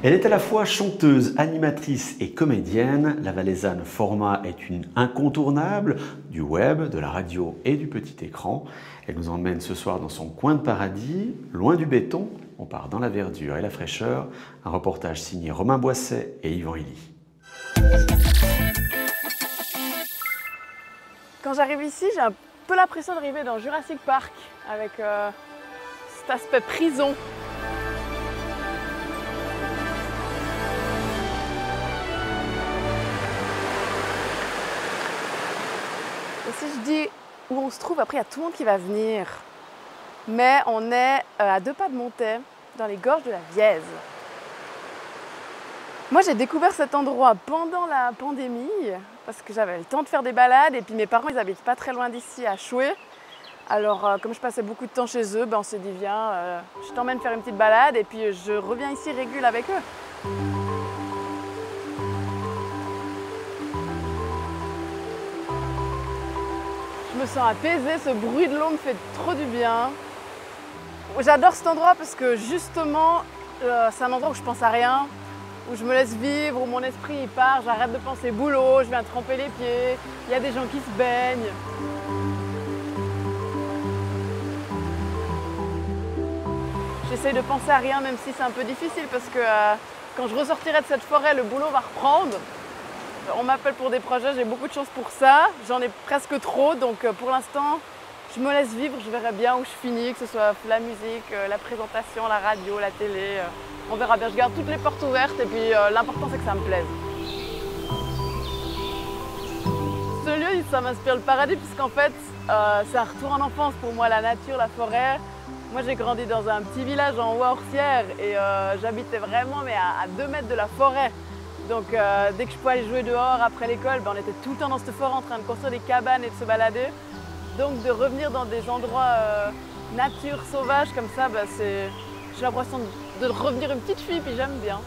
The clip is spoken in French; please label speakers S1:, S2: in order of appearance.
S1: Elle est à la fois chanteuse, animatrice et comédienne. La Valaisanne Format est une incontournable du web, de la radio et du petit écran. Elle nous emmène ce soir dans son coin de paradis, loin du béton. On part dans la verdure et la fraîcheur. Un reportage signé Romain Boisset et Yvan Illy.
S2: Quand j'arrive ici, j'ai un peu l'impression d'arriver dans Jurassic Park avec cet aspect prison. Et si je dis où on se trouve, après il y a tout le monde qui va venir. Mais on est à 2 pas de Montaix, dans les gorges de la Vièze. Moi j'ai découvert cet endroit pendant la pandémie parce que j'avais le temps de faire des balades et puis mes parents ils habitent pas très loin d'ici à Choué. Alors comme je passais beaucoup de temps chez eux, on s'est dit viens, je t'emmène faire une petite balade et puis je reviens ici régule avec eux. Je me sens apaisée, ce bruit de l'eau me fait trop du bien. J'adore cet endroit parce que justement c'est un endroit où je pense à rien, où je me laisse vivre, où mon esprit il part, j'arrête de penser boulot, je viens tremper les pieds, il y a des gens qui se baignent. J'essaye de penser à rien même si c'est un peu difficile parce que quand je ressortirai de cette forêt, le boulot va reprendre. On m'appelle pour des projets, j'ai beaucoup de chance pour ça, j'en ai presque trop donc pour l'instant je me laisse vivre, je verrai bien où je finis, que ce soit la musique, la présentation, la radio, la télé. On verra bien, je garde toutes les portes ouvertes et puis l'important c'est que ça me plaise. Ce lieu, ça m'inspire le paradis puisqu'en fait c'est un retour en enfance pour moi, la nature, la forêt. Moi j'ai grandi dans un petit village en Haut-Orsières et j'habitais vraiment mais à 2 mètres de la forêt. Donc dès que je pouvais aller jouer dehors après l'école, on était tout le temps dans cette forêt en train de construire des cabanes et de se balader. Donc de revenir dans des endroits nature sauvage comme ça, j'ai l'impression de revenir une petite fille, puis j'aime bien.